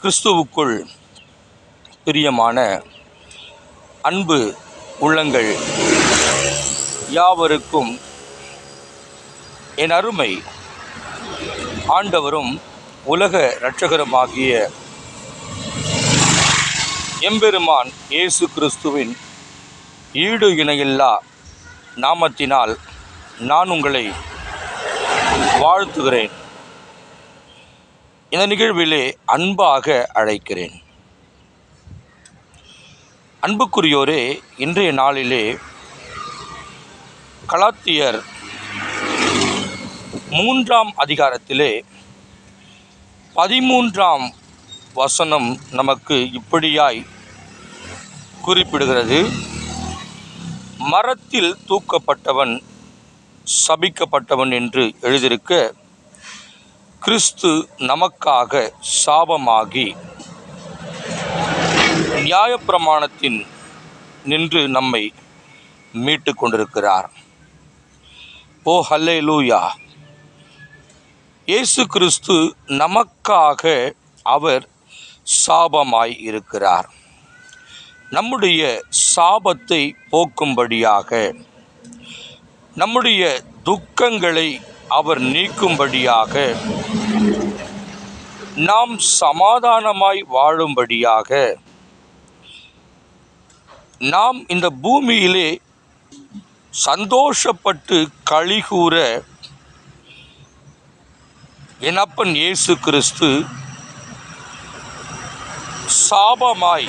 கிறிஸ்துவுக்குள் பிரியமான அன்பு உள்ளங்கள் யாவருக்கும் என் அருமை ஆண்டவரும் உலக இரட்சகருமாகிய எம்பெருமான் இயேசு கிறிஸ்துவின் ஈடு இணையில்லா நாமத்தினால் நான் உங்களை வாழ்த்துகிறேன். இந்த நிகழ்விலே அன்பாக அழைக்கிறேன். அன்புக்குரியோரே, இன்றைய நாளிலே கலாத்தியர் 3ஆம் அதிகாரத்திலே 13ஆம் வசனம் நமக்கு இப்படியாய் குறிப்பிடுகிறது: மரத்தில் தூக்கப்பட்டவன் சபிக்கப்பட்டவன் என்று எழுதியிருக்க, கிறிஸ்து நமக்காக சாபமாகி நியாயப்பிரமாணத்தின் நின்று நம்மை மீட்டு கொண்டிருக்கிறார். ஓ ஹல்லேலூயா! இயேசு கிறிஸ்து நமக்காக அவர் சாபமாய் இருக்கிறார். நம்முடைய சாபத்தை போக்கும்படியாக, நம்முடைய துக்கங்களை அவர் நீக்கும்படியாக, நாம் சமாதானமாய் வாழும்படியாக, நாம் இந்த பூமியிலே சந்தோஷப்பட்டு களிகூற என் அப்பன் இயேசு கிறிஸ்து சாபமாய்,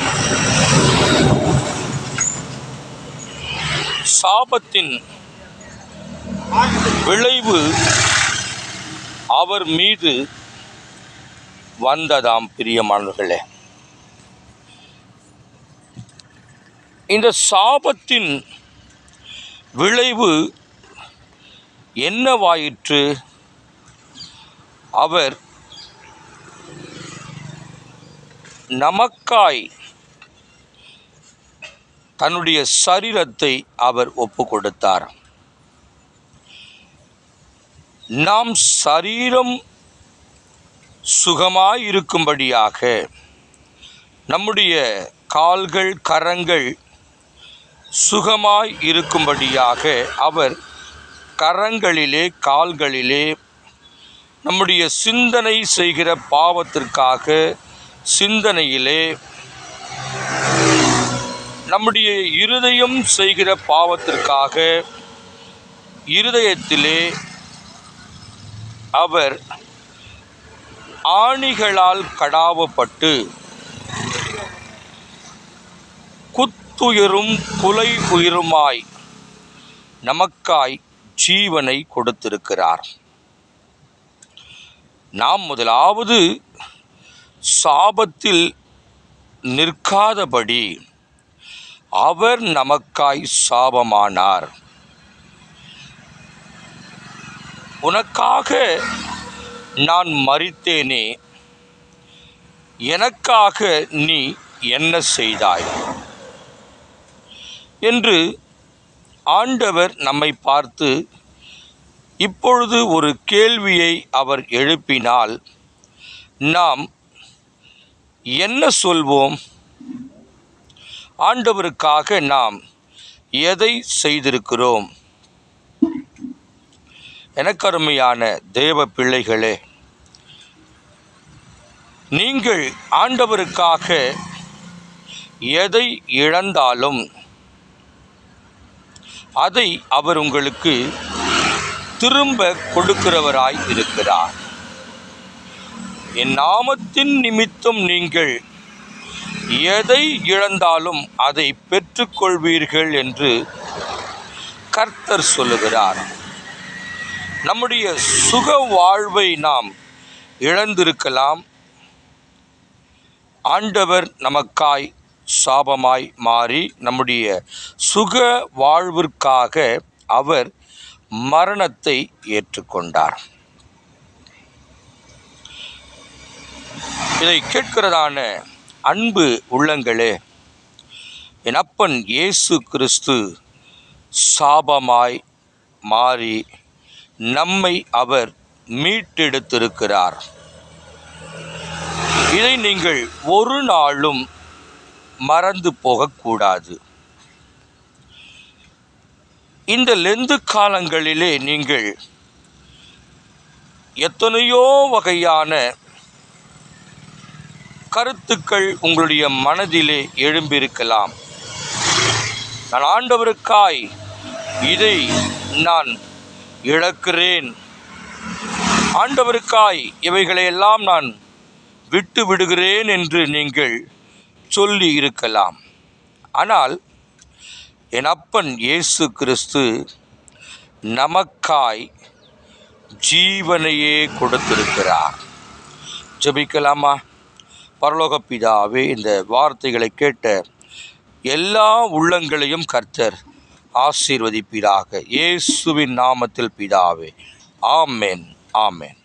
சாபத்தின் விளைவு அவர் மீது வந்ததாம். பிரியமானவர்களே, இந்த சாபத்தின் விளைவு என்னவாயிற்று? அவர் நமக்காய் தன்னுடைய சரீரத்தை அவர் ஒப்பு கொடுத்தார். நாம் சரீரம் சுகமாயிருக்கும்படியாக, நம்முடைய கால்கள் கரங்கள் சுகமாய் இருக்கும்படியாக அவர் கரங்களிலே கால்களிலே நம்முடைய சிந்தனை செய்கிற பாவத்திற்காக, சிந்தனையிலே நம்முடைய இருதயம் செய்கிற பாவத்திற்காக, இருதயத்திலே அவர் ஆணிகளால் கடாவப்பட்டு குத்துயிரும் குலை உயிருமாய் நமக்காய் ஜீவனை கொடுத்திருக்கிறார். நாம் முதலாவது சாபத்தில் நிற்காதபடி அவர் நமக்காய் சாபமானார். உனக்காக நான் மரித்தேனே, எனக்காக நீ என்ன செய்தாய் என்று ஆண்டவர் நம்மை பார்த்து இப்பொழுது ஒரு கேள்வியை அவர் எழுப்பினால் நாம் என்ன சொல்வோம்? ஆண்டவருக்காக நாம் எதை செய்திருக்கிறோம்? எனக்கருமையான தேவ பிள்ளைகளே, நீங்கள் ஆண்டவருக்காக எதை இழந்தாலும் அதை அவர் உங்களுக்கு திரும்ப கொடுக்கிறவராய் இருக்கிறார். என் நாமத்தின் நிமித்தம் நீங்கள் எதை இழந்தாலும் அதை பெற்றுக்கொள்வீர்கள் என்று கர்த்தர் சொல்லுகிறார். நம்முடைய சுக வாழ்வை நாம் இழந்திருக்கலாம். ஆண்டவர் நமக்காய் சாபமாய் மாறி நம்முடைய சுக வாழ்விற்காக அவர் மரணத்தை ஏற்றுக்கொண்டார். இதை கேட்கிறதான அன்பு உள்ளங்களே, என் அப்பன் இயேசு கிறிஸ்து சாபமாய் மாறி நம்மை அவர் மீட்டெடுத்திருக்கிறார். இதை நீங்கள் ஒரு நாளும் மறந்து போகக்கூடாது. இந்த லெந்து காலங்களிலே நீங்கள் எத்தனையோ வகையான கருத்துக்கள் உங்களுடைய மனதிலே எழும்பியிருக்கலாம். நான் ஆண்டவருக்காய் இதை நான் இழக்கிறேன், ஆண்டவருக்காய் இவைகளையெல்லாம் நான் விட்டு விடுகிறேன் என்று நீங்கள் சொல்லி இருக்கலாம். ஆனால் என் அப்பன் இயேசு கிறிஸ்து நமக்காய் ஜீவனையே கொடுத்திருக்கிறார். ஜெபிக்கலாமா? பரலோக பிதாவே, இந்த வார்த்தைகளை கேட்ட எல்லா உள்ளங்களையும் கர்த்தர் ஆசீர்வதிப்பீராக. இயேசுவின் நாமத்தில் பிதாவே, ஆமென், ஆமென்.